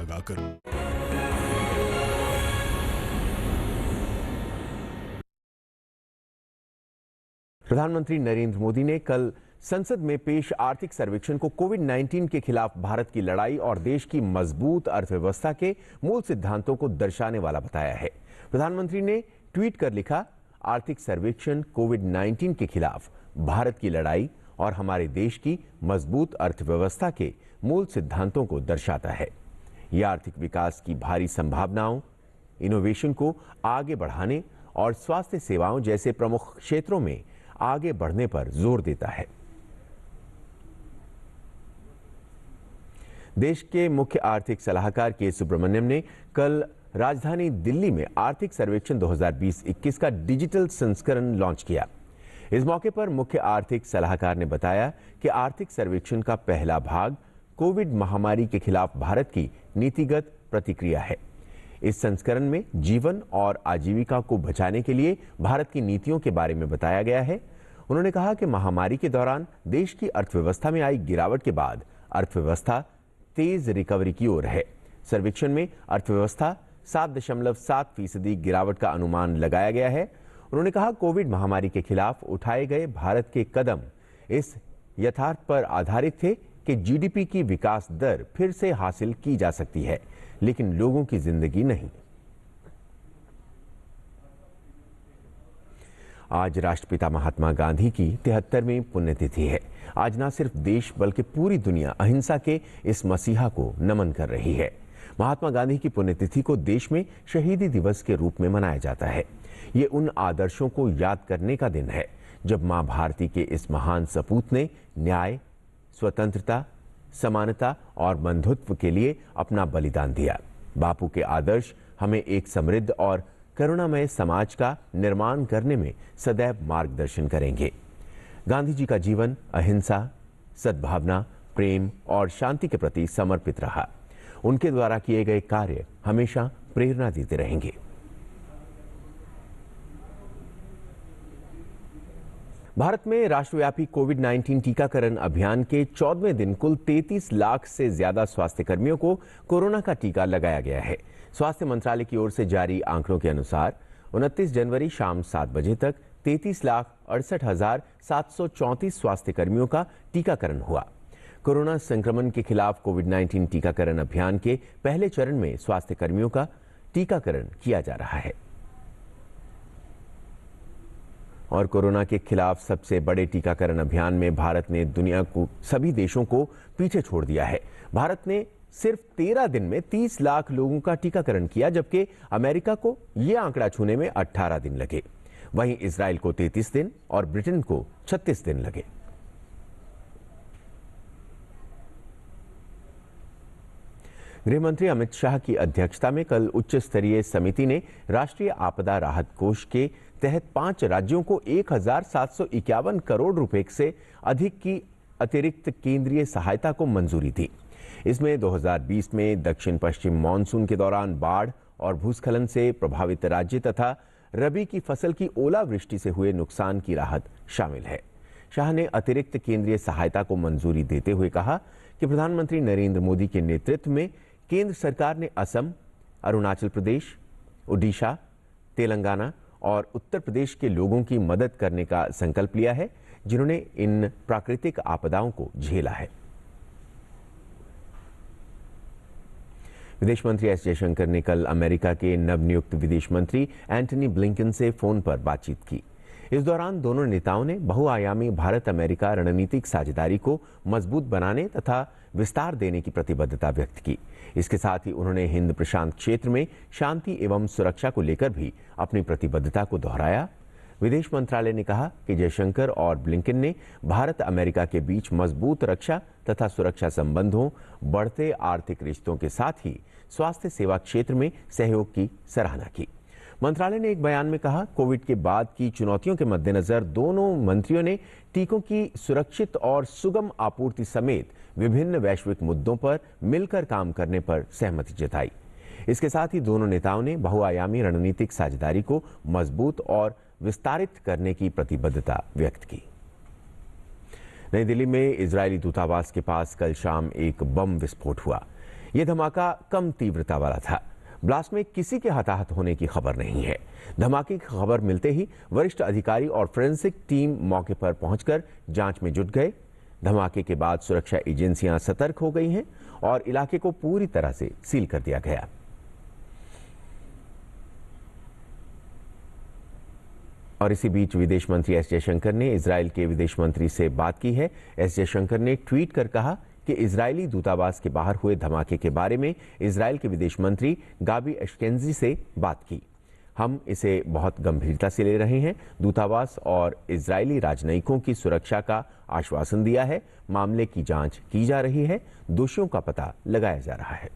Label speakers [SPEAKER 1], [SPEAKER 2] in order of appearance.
[SPEAKER 1] लगाकर।
[SPEAKER 2] प्रधानमंत्री नरेंद्र मोदी ने कल संसद में पेश आर्थिक सर्वेक्षण को कोविड-19 के खिलाफ भारत की लड़ाई और देश की मजबूत अर्थव्यवस्था के मूल सिद्धांतों को दर्शाने वाला बताया है। प्रधानमंत्री ने ट्वीट कर लिखा, आर्थिक सर्वेक्षण कोविड-19 के खिलाफ भारत की लड़ाई और हमारे देश की मजबूत अर्थव्यवस्था के मूल सिद्धांतों को दर्शाता है। यह आर्थिक विकास की भारी संभावनाओं, इनोवेशन को आगे बढ़ाने और स्वास्थ्य सेवाओं जैसे प्रमुख क्षेत्रों में आगे बढ़ने पर जोर देता है। देश के मुख्य आर्थिक सलाहकार के सुब्रमण्यम ने कल राजधानी दिल्ली में आर्थिक सर्वेक्षण 2020-21 का डिजिटल संस्करण लॉन्च किया। इस मौके पर मुख्य आर्थिक सलाहकार ने बताया कि आर्थिक सर्वेक्षण का पहला भाग कोविड महामारी के खिलाफ भारत की नीतिगत प्रतिक्रिया है। इस संस्करण में जीवन और आजीविका को बचाने के लिए भारत की नीतियों के बारे में बताया गया है। उन्होंने कहा कि महामारी के दौरान देश की अर्थव्यवस्था में आई गिरावट के बाद अर्थव्यवस्था तेज रिकवरी की ओर है। सर्वेक्षण में अर्थव्यवस्था 7.7% गिरावट का अनुमान लगाया गया है। उन्होंने कहा, कोविड महामारी के खिलाफ उठाए गए भारत के कदम इस यथार्थ पर आधारित थे कि जीडीपी की विकास दर फिर से हासिल की जा सकती है, लेकिन लोगों की जिंदगी नहीं। आज राष्ट्रपिता महात्मा गांधी की 73वीं पुण्यतिथि है। आज न सिर्फ देश बल्कि पूरी दुनिया अहिंसा के इस मसीहा को नमन कर रही है। महात्मा गांधी की पुण्यतिथि को देश में शहीदी दिवस के रूप में मनाया जाता है। ये उन आदर्शों को याद करने का दिन है जब मां भारती के इस महान सपूत ने न्याय, स्वतंत्रता, समानता और बंधुत्व के लिए अपना बलिदान दिया। बापू के आदर्श हमें एक समृद्ध और करुणामय समाज का निर्माण करने में सदैव मार्गदर्शन करेंगे। गांधी जी का जीवन अहिंसा, सद्भावना, प्रेम और शांति के प्रति समर्पित रहा। उनके द्वारा किए गए कार्य हमेशा प्रेरणा देते रहेंगे। भारत में राष्ट्रव्यापी कोविड-19 टीकाकरण अभियान के 14वें दिन कुल 33 लाख से ज्यादा स्वास्थ्य कर्मियों को कोरोना का टीका लगाया गया है। स्वास्थ्य मंत्रालय की ओर से जारी आंकड़ों के अनुसार 29 जनवरी शाम 7 बजे तक 33,68,734 स्वास्थ्य कर्मियों का टीकाकरण हुआ। कोरोना संक्रमण के खिलाफ कोविड-19 टीकाकरण अभियान के पहले चरण में स्वास्थ्य कर्मियों का टीकाकरण किया जा रहा है और कोरोना के खिलाफ सबसे बड़े टीकाकरण अभियान में भारत ने दुनिया को सभी देशों को पीछे छोड़ दिया है। भारत ने सिर्फ 13 दिन में 30 लाख लोगों का टीकाकरण किया, जबकि अमेरिका को यह आंकड़ा छूने में 18 दिन लगे। वहीं इजराइल को 33 दिन और ब्रिटेन को 36 दिन लगे। गृह मंत्री अमित शाह की अध्यक्षता में कल उच्च स्तरीय समिति ने राष्ट्रीय आपदा राहत कोष के तहत 5 राज्यों को 1,751 करोड़ रुपए से अधिक की अतिरिक्त केंद्रीय सहायता को मंजूरी दी। इसमें 2020 में दक्षिण पश्चिम मानसून के दौरान बाढ़ और भूस्खलन से प्रभावित राज्य तथा रबी की फसल की ओलावृष्टि से हुए नुकसान की राहत शामिल है। शाह ने अतिरिक्त केंद्रीय सहायता को मंजूरी देते हुए कहा कि प्रधानमंत्री नरेंद्र मोदी के नेतृत्व में केंद्र सरकार ने असम, अरुणाचल प्रदेश, ओडिशा, तेलंगाना और उत्तर प्रदेश के लोगों की मदद करने का संकल्प लिया है, जिन्होंने इन प्राकृतिक आपदाओं को झेला है। विदेश मंत्री एस जयशंकर ने कल अमेरिका के नवनियुक्त विदेश मंत्री एंटनी ब्लिंकन से फोन पर बातचीत की। इस दौरान दोनों नेताओं ने बहुआयामी भारत अमेरिका रणनीतिक साझेदारी को मजबूत बनाने तथा विस्तार देने की प्रतिबद्धता व्यक्त की। इसके साथ ही उन्होंने हिंद प्रशांत क्षेत्र में शांति एवं सुरक्षा को लेकर भी अपनी प्रतिबद्धता को दोहराया। विदेश मंत्रालय ने कहा कि जयशंकर और ब्लिंकन ने भारत अमेरिका के बीच मजबूत रक्षा तथा सुरक्षा संबंधों, बढ़ते आर्थिक रिश्तों के साथ ही स्वास्थ्य सेवा क्षेत्र में सहयोग की सराहना की। मंत्रालय ने एक बयान में कहा, कोविड के बाद की चुनौतियों के मद्देनजर दोनों मंत्रियों ने टीकों की सुरक्षित और सुगम आपूर्ति समेत विभिन्न वैश्विक मुद्दों पर मिलकर काम करने पर सहमति जताई। इसके साथ ही दोनों नेताओं ने बहुआयामी रणनीतिक साझेदारी को मजबूत और विस्तारित करने की प्रतिबद्धता व्यक्त की। नई दिल्ली में इजरायली दूतावास के पास कल शाम एक बम विस्फोट हुआ। यह धमाका कम तीव्रता वाला था। ब्लास्ट में किसी के हताहत होने की खबर नहीं है। धमाके की खबर मिलते ही वरिष्ठ अधिकारी और फोरेंसिक टीम मौके पर पहुंचकर जांच में जुट गए। धमाके के बाद सुरक्षा एजेंसियां सतर्क हो गई हैं और इलाके को पूरी तरह से सील कर दिया गया। और इसी बीच विदेश मंत्री एस जयशंकर ने इजराइल के विदेश मंत्री से बात की है। एस जयशंकर ने ट्वीट कर कहा कि इजरायली दूतावास के बाहर हुए धमाके के बारे में इजराइल के विदेश मंत्री गाबी एशकेंजी से बात की। हम इसे बहुत गंभीरता से ले रहे हैं। दूतावास और इजरायली राजनयिकों की सुरक्षा का आश्वासन दिया है। मामले की जांच की जा रही है। दोषियों का पता लगाया जा रहा है।